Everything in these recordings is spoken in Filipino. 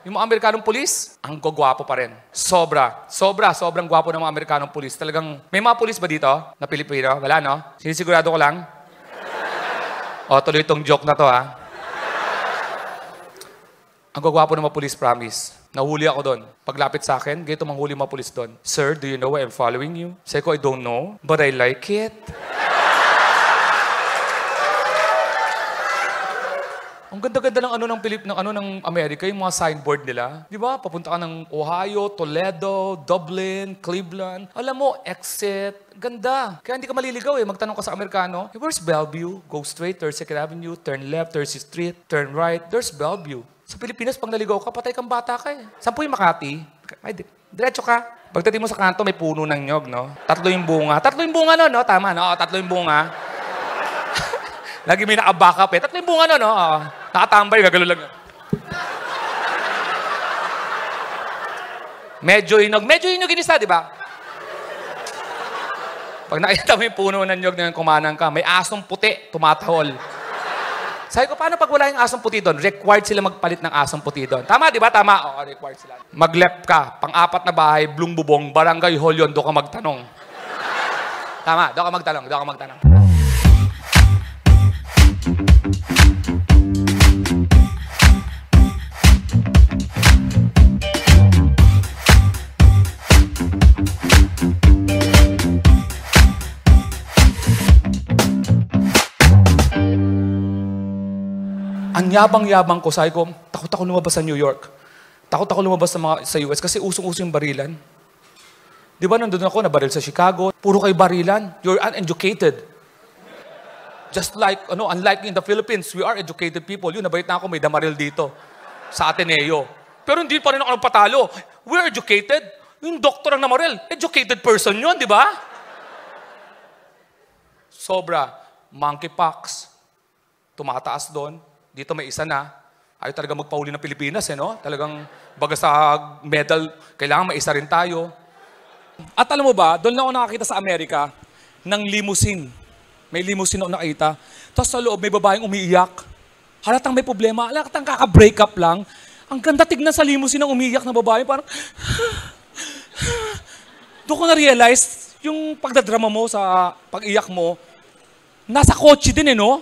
Yung mga Amerikanong pulis, ang gwapo pa rin. Sobrang gwapo ng mga Amerikanong pulis. Talagang, may mga pulis ba dito na Pilipino? Wala, no? Sinisigurado ko lang. O, tuloy itong joke na to, ha? Ang gwapo ng mga pulis, promise. Nahuli ako doon. Paglapit sa akin, ganito manghuli mga pulis doon. Sir, do you know why I'm following you? Sabi ko, I don't know, but I like it. Ang ganda-ganda ng Amerika, yung mga signboard nila. Di ba? Papunta ka ng Ohio, Toledo, Dublin, Cleveland. Alam mo, exit. Ganda. Kaya hindi ka maliligaw eh. Magtanong ka sa Amerikano, hey, where's Bellevue? Go straight, 32nd Avenue, turn left, 30th Street, turn right. There's Bellevue. Sa Pilipinas, pag naligaw ka, patay kang bata ka eh. Saan po yung Makati? Ay, diretso ka. Pagdating mo sa kanto, may puno ng nyog, no? Tatlo yung bunga, no? Tama, no? Tatlo yung bunga. Lagi may naka-backup eh. Tatlo yung bunga, no? Nakatambay, gagalo lang. Medyo inog inisa, di ba? Pag nakita mo yung puno ng nyog na kumanang ka, may asong puti, tumatahol. Sabi ko, paano pag wala yung asong puti doon? Required sila magpalit ng asong puti doon. Tama, di ba? Tama. Oo, required sila. Mag-left ka, pang-apat na bahay, Blung Bubong, Barangay Hall yun, doon ka magtanong. Tama, doon ka magtanong. Ang yabang-yabang ko, sabi ko, takot ako lumabas sa New York. Takot ako lumabas sa US kasi usong-uso yung barilan. Di ba nandun ako, nabaril sa Chicago, puro kayo barilan. You're uneducated. Just like, unlike in the Philippines, we are educated people. Yun, nabalit na ako, may damaril dito sa Ateneo. Pero hindi pa rin ako patalo. We're educated. Yung doktor ang namaril, educated person yun, di ba? Sobra. Monkeypox. Tumataas doon. Dito may isa na. Ayaw talaga magpahuli ng Pilipinas, no? Talagang baga sa medal, kailangan may isa rin tayo. At alam mo ba, doon lang ako nakakita sa Amerika ng limousine. May limousine ako nakita. Tapos sa loob, may babaeng umiiyak. Halatang may problema. Halatang kaka-break up lang. Ang ganda tignan sa limousine ng umiiyak na babae. Parang, doon ko na-realize, yung pagdadrama mo sa pag-iyak mo, nasa kotse din, no?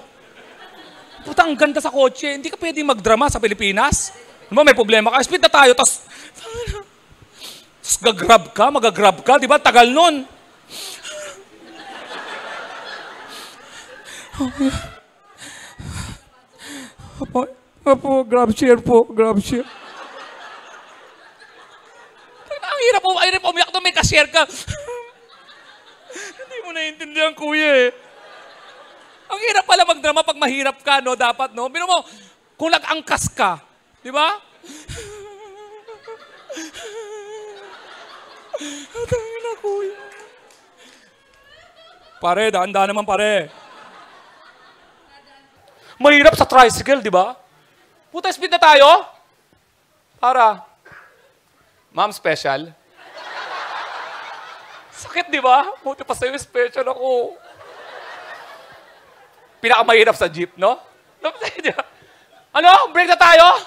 Puta, ang ganda sa kotse. Hindi ka pwedeng magdrama sa Pilipinas. Ano ba, may problema ka? Speed na tayo, tapos magagrab ka, di ba? Tagal nun. Opo, grab share po, grab share. Ang hirap umiyak doon, may ka-share ka. Hindi mo naiintindihan, kuya eh. Ang hirap pala magdrama pag mahirap ka, no? Dapat, no? Bino mo, kung nag-angkas ka, di ba? Atangin na, kuya. Pare, daan-daan naman, pare. Mahirap sa tricycle, di ba? Puta, speed na tayo. Para. Ma'am, special. Sakit, di ba? Buti pa sa'yo, special ako. Pinakamahirap sa jeep, no? Ano? Break na tayo?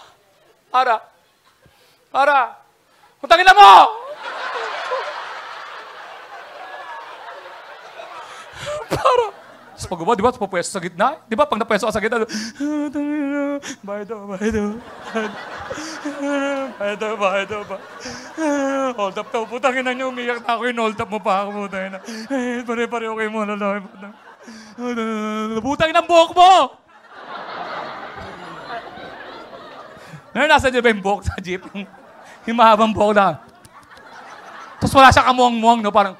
Para. Utangin na mo! Para. Tapos pag di ba? Pupwesto sa gitna. Di ba? Pag napwesto ka sa gitna, Baydo. Hold up ka. Putangin na niyo, umiyak na ako. Hold up mo pa ako. Putangin na. Pare-pareho kayo mo. Butang ng buhok mo! Nasa di ba yung buhok sa jeep? Yung mahabang buhok na. Tapos wala siyang kamuang-muang, no? Parang...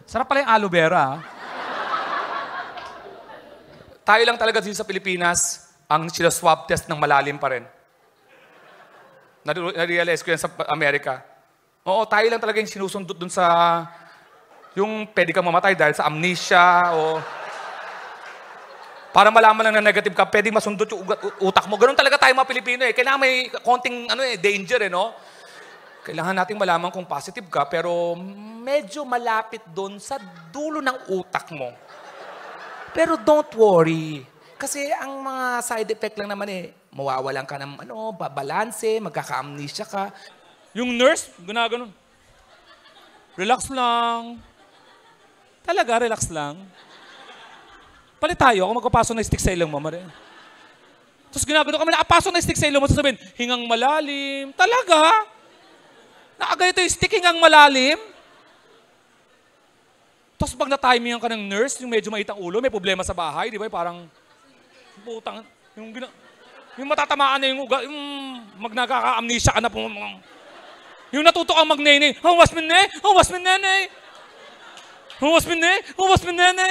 Sarap pala yung aloe vera, ha? Tayo lang talaga dito sa Pilipinas ang sila swab test ng malalim pa rin. Na-realize ko yan sa Amerika. Oo, tayo lang talaga yung sinusundot dun sa... Yung pwede kang mamatay dahil sa amnesia o... Para malaman lang na negative ka, pwede masundot yung utak mo. Ganun talaga tayo mga Pilipino eh. Kailangan may konting danger no? Kailangan nating malaman kung positive ka, pero medyo malapit dun sa dulo ng utak mo. Pero don't worry. Kasi ang mga side effect lang naman mawawalan ka ng balanse, magkaka-amnesia ka. Yung nurse, ginaganon. Relax lang. Talaga, relax lang. Palit tayo, ako magpapasok na stick sa ilong mo, Mare. Tapos ginaganon kami, nakapasok na stick sa ilong mo, sasabihin, hingang malalim. Talaga? Nakaganito yung stick, hingang malalim? Tapos pag na-timingan ka ng nurse, yung medyo maitang ulo, may problema sa bahay, di ba? Parang, putang, yung matatamaan na yung uga, yung magnagaka-amnesia ka na po. Yung natuto kang magnene, huwas mo ne, huwas mo nene. Huwas mo ne, huwas mo nene.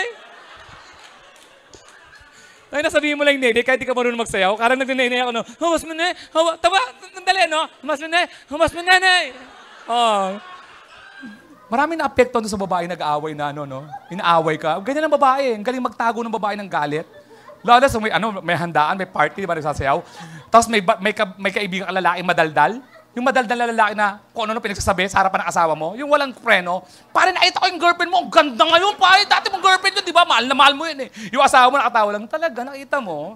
Tayo nasabihin mo lang, nene, kahit di ka marunong magsayaw, karang nagnene ako, no, huwas mo ne, taba, nandali, no, huwas mo nene. Oh. Marami na apekto doon sa babae nag-aaway na, inaaway ka. Ganyan ang babae, ang galing magtago ng babae ng galit. Lalo sa may handaan, may party, di ba nagsasayaw? Tapos may kaibigan ka lalaking madaldal. Yung madaldal na lalaki na kung ano pinagsasabi sa harapan ng asawa mo, yung walang preno. Pare, nakita ko yung girlfriend mo, ang ganda ngayon, pare. Dati mong girlfriend yun, di ba? Mahal na mahal mo yun eh. Yung asawa mo nakatawa lang, talaga, nakita mo.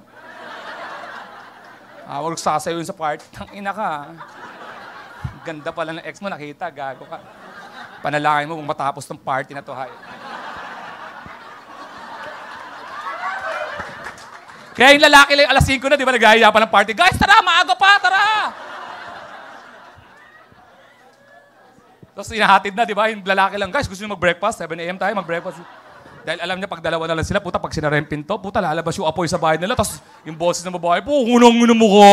Huwag sasayaw yun sa party. Tangina ka. Ganda pala ng ex mo, nakita, gago ka. Panalangin mo kung matapos ng party na to, hay. Kaya yung lalaki lang alas 5 na, di ba, naghahiya pa ng party. Guys, tara, maaga pa, tara! Tapos inahatid na, di ba, yung lalaki lang, guys, gusto nyo mag-breakfast, 7 a.m. tayo, mag-breakfast. Dahil alam niya, pag dalawa na lang sila, puta, pag sinara yung pinto, puta, lalabas yung apoy sa bahay nila, tapos yung boses ng babae, unang mo ko!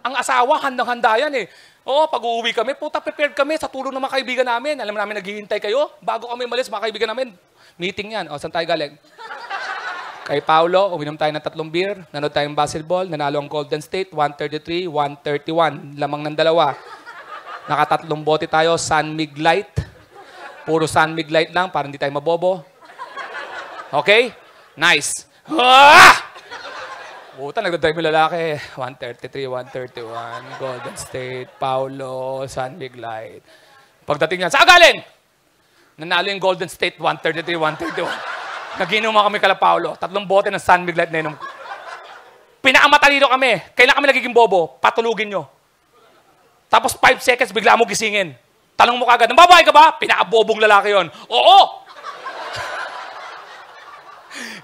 Ang asawa, handang-handa yan eh. Oo, pag uuwi kami, puta, prepared kami sa tulong ng mga kaibigan namin. Alam namin, naghihintay kayo. Bago kami malis, mga kaibigan namin, meeting yan. O, saan tayo galing? Kay Paulo, uminom tayo ng 3 beer, nanood tayong basketball, nanalo ang Golden State, 133-131, lamang ng 2. Naka 3 bote tayo, San Mig Light. Puro San Mig Light lang, para hindi tayo mabobo. Okay? Nice. Ah! Puta, nagdadrive yung lalaki. 133-131, Golden State, Paulo, San Mig Light. Pagdating yan, saan galing? Nanalo yung Golden State, 133-131. Nag-inuman kami kala Paulo. 3 bote ng San Mig Light na inom. Pinakamatalino kami. Kailan kami nagiging bobo? Patulugin nyo. Tapos 5 seconds, bigla mo gisingin. Tanong mo kagad, babae ka ba? Pinakabobong lalaki yon. Oo!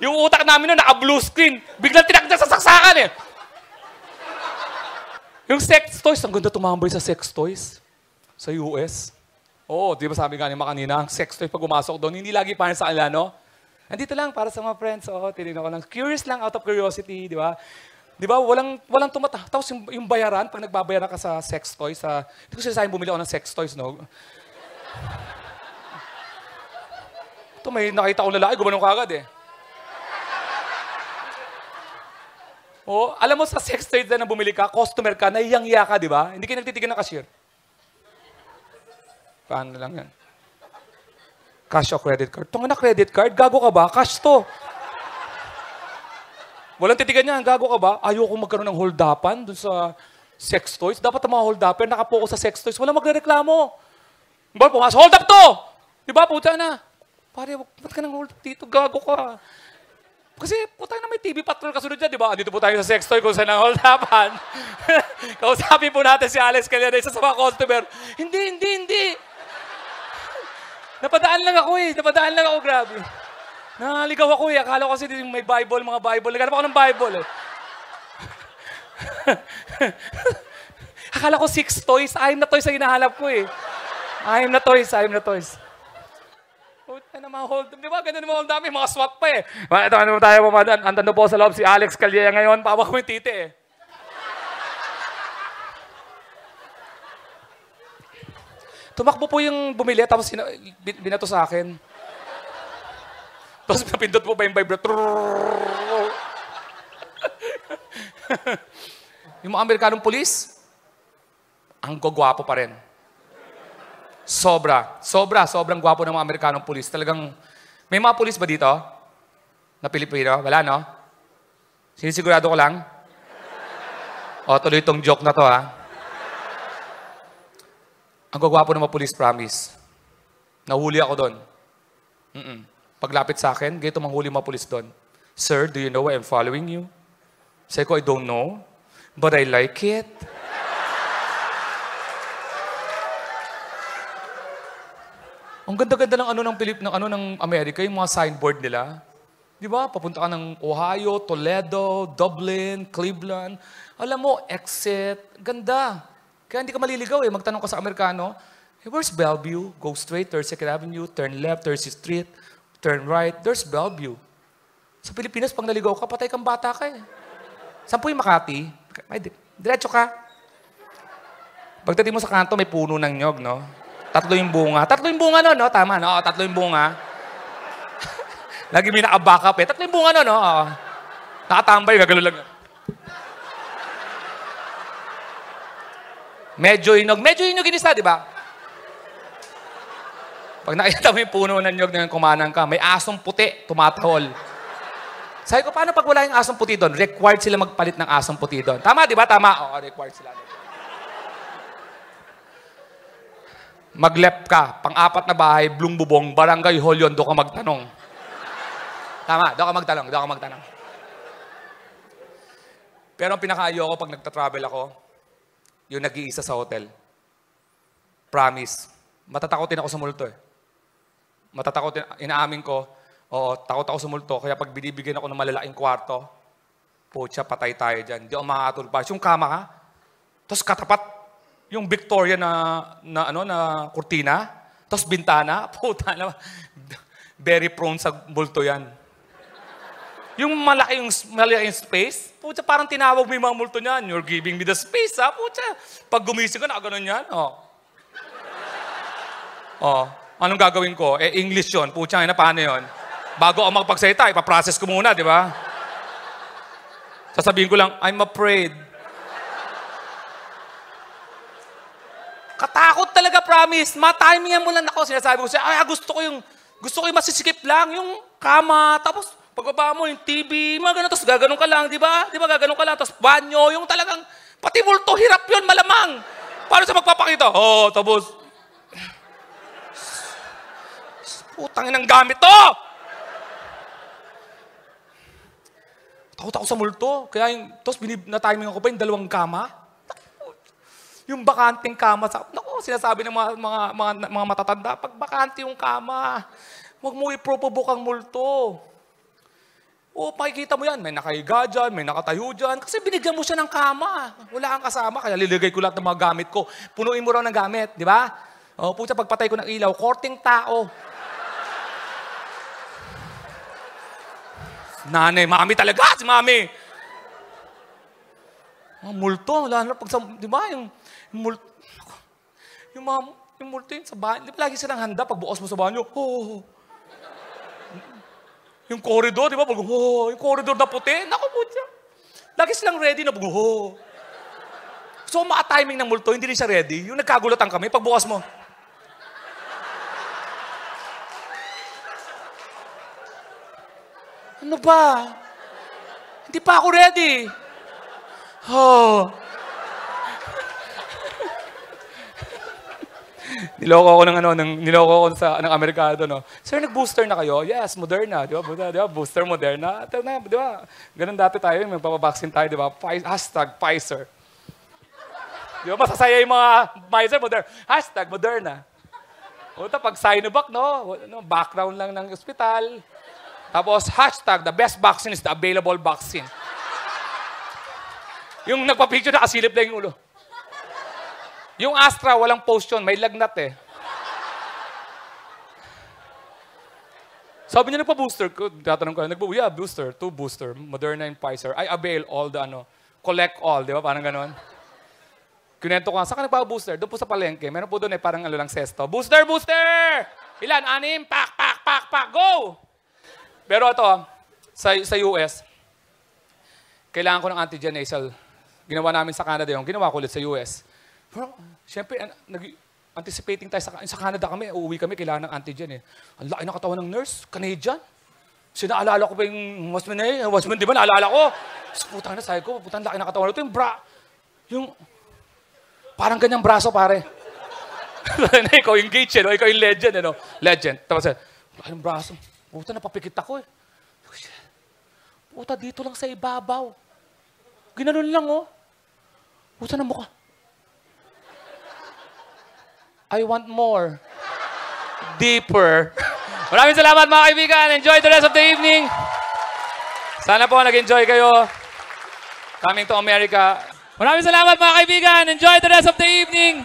Yung utak namin nun, naka-blue screen. Biglang tinakda sa saksakan eh. Yung sex toys, ang ganda tumambay sa sex toys. Sa US. Oo, di ba sabi nga ni kanina, ang sex toys pag umasok doon, hindi lagi para sa kanila, no? Andito lang, para sa mga friends. Oo, tinignan ko lang. Curious lang, out of curiosity, di ba? Di ba? Walang tumata. Tapos yung bayaran, pag nagbabayaran ka sa sex toys, hindi ko sinasayang bumili ako ng sex toys, no? Ito, may nakita akong lalaki, gumanong kagad eh. Oh, alam mo sa sex toys na bumili ka, customer ka, nahiyang-hiya ka, di ba? Hindi kayo nagtitigan ng cashier. Paano lang yan? Cash o credit card? Tunga na credit card? Gago ka ba? Cash to. Walang titigan niya, gago ka ba? Ayoko magkaroon ng hold-upan dun sa sex toys. Dapat ang mga hold-upper nakapokus sa sex toys. Walang magre-reklamo. Diba, pumasok, hold up to! Diba, puta na. Pare, ba't ka nang hold up dito? Gago ka. Kasi, puta na may TV Patrol kasunod dyan, diba? Dito po tayo sa sex toy kung saan ang hold-upan. Kausapin po natin si Alex Calera, isa sa mga customer. Hindi. Napadaan lang ako, grabe. Naligaw ako eh. Akala ko kasi may Bible, mga Bible. Naghanap ako ng Bible eh. Akala ko 6 toys. 6 na toys ang hinahanap ko eh. 6 na toys. Puta na mga hold up. Di ba? Ganun naman ang dami. Mga swak pa eh. Ito, ano tayo pumadaan. Andando po sa loob si Alex Calleja ngayon. Pawak ko yung titi eh. Tumakbo po yung bumili tapos binato sa akin. Tapos napindot mo ba yung vibrator? Yung mga Amerikanong pulis, ang gwapo pa rin. Sobrang gwapo ng mga Amerikanong pulis. Talagang, may mga pulis ba dito? Na Pilipino? Wala, no? Sinisigurado ko lang. O, tuloy itong joke na to, ha? Ang gwapo ng mga pulis, promise. Nahuli ako doon. Paglapit sa akin, ganito manghuli mga pulis doon. Sir, do you know why I'm following you? Sabi ko, I don't know, but I like it. Ang ganda-ganda ng ng Amerika, yung mga signboard nila. Di ba? Papunta ka ng Ohio, Toledo, Dublin, Cleveland. Alam mo, exit. Ganda. Kaya hindi ka maliligaw eh. Magtanong ka sa Amerikano, hey, where's Bellevue? Go straight, 32nd Avenue, turn left, 30th Street, turn right, there's Bellevue. Sa Pilipinas, pag naligaw ka, patay kang bata ka eh. Saan po yung Makati? Ay, diretso ka. Pagdating mo sa kanto, may puno ng nyog, no? Tatlo yung bunga. Tatlo yung bunga no? Tama, no? Tatlo yung bunga. Lagi may naka-backup eh. Tatlo yung bunga no? Nakatambay, gagalo lang. Medyo inog inista, di ba? Pag nakita mo yung puno ng nyog na kumanang ka, may asong puti, tumatahol. Sabi ko, paano pag wala yung asong puti doon? Required sila magpalit ng asong puti doon. Tama, di ba? Tama. Oo, required sila doon. Mag-left ka, pang-apat na bahay, Blung Bubong, Barangay Hall yun, doon ka magtanong. Tama, doon ka magtanong. Pero ang pinaka-ayoko pag nagta-travel ako, yung nag-iisa sa hotel. Promise. Matatakotin ako sa multo eh. Inaamin ko, oo, takot ako sa multo, kaya pag binibigyan ako ng malalaking kwarto, pucha, patay tayo dyan. Hindi ako makakatulog pa. Yung kama ka, tapos katapat, yung Victoria na kurtina, tapos bintana, puta na, very prone sa multo yan. Yung malaki yung space, puta, parang tinawag mo yung mga multo niyan. You're giving me the space, ha? Puta, pag gumising ka, nakaganon yan. Anong gagawin ko? English yun. Puta, na paano yun? Bago ako magpagsalita, ipaprocess ko muna, di ba? Sasabihin ko lang, I'm afraid. Katakot talaga, promise. Matimingan mo lang ako. Sinasabi ko siya, gusto ko yung masisikip lang, yung kama, tapos pagbaba mo yung TV, mga ganun, tapos gaganon ka lang, di ba? Di ba gaganon ka lang, tapos banyo, yung talagang, pati multo, hirap yun, malamang. Paano sa magpapakita? Tapos, putang inang gamit to! Takot ako sa multo. Kaya tapos na-timing ako pa yung dalawang kama. Yung bakanting kama, sinasabi ng mga matatanda, pag bakante yung kama, huwag mo ipropobok ang multo. Pakikita mo yan, may nakahiga dyan, may nakatayo dyan, kasi binigyan mo siya ng kama. Wala kang kasama, kaya liligay ko lahat ng mga gamit ko. Punuin mo raw ng gamit, di ba? Pucha, pagpatay ko ng ilaw, korting tao. Nanay, mami talaga, si mami. Multo, lalo pag sa, di ba, yung multo yun sa bahay, di ba lagi silang handa pag bukas mo sa banyo, yung corridor, di ba, yung corridor na puti, naku po siya. Lagi silang ready na, So, maka-timing ng multo, hindi rin siya ready. Yung nagkagulatan kami, pag bukas mo, ano ba? Hindi pa ako ready. Niloko ako ng Amerikano, no? Sir, nag-booster na kayo? Yes, Moderna. Di ba? Booster Moderna. Di ba? Ganun dati tayo, magpapabaksin tayo, di ba? Hashtag Pfizer. Di ba? Masasaya yung mga Pfizer, Moderna. Hashtag Moderna. Pag Sinovac, no? Background lang ng ospital. Tapos, hashtag, the best vaccine is the available vaccine. Yung nagpa-picture, nakasilip lang yung ulo. Yung Astra, walang post yun. May lagnat eh. Sabi niya, nagpa-booster. Tatanong ko, yeah, booster. 2 booster. Moderna and Pfizer. I avail all the, collect all. Di ba? Parang ganon. Kinento ko, saan ka nagpa-booster? Doon po sa palengke. Meron po doon parang lang sesto. Booster! Ilan? 6? Pak! Go! Pero ito, sa US, kailangan ko ng antigen nasal. Ginawa namin sa Canada yung ginawa ko ulit sa US. Pero, siyempre, anticipating tayo sa Canada kami, uuwi kami, kailangan ng antigen eh. Ang laki ng katawan ng nurse, Canadian. Sinaalala ko pa yung Wasman, di ba? Naalala ko. Putang na, sabi ko, putang laki ng katawan. Ito yung parang ganyang braso, pare. Ikaw yung gauge, ikaw yung legend, Legend. Tapos, laki ng braso. Puta, napapikit ako eh. Puta, dito lang sa ibabaw. Ginanon lang, oh. Puta na mukha. I want more. Deeper. Maraming salamat mga kaibigan. Enjoy the rest of the evening. Sana po nag-enjoy kayo. Coming to America. Maraming salamat mga kaibigan. Enjoy the rest of the evening.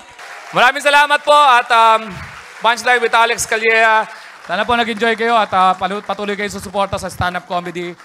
Maraming salamat po at Punchline with Alex Calleja. Sana po nag-enjoy kayo at patuloy kayo sa suporta sa stand-up comedy.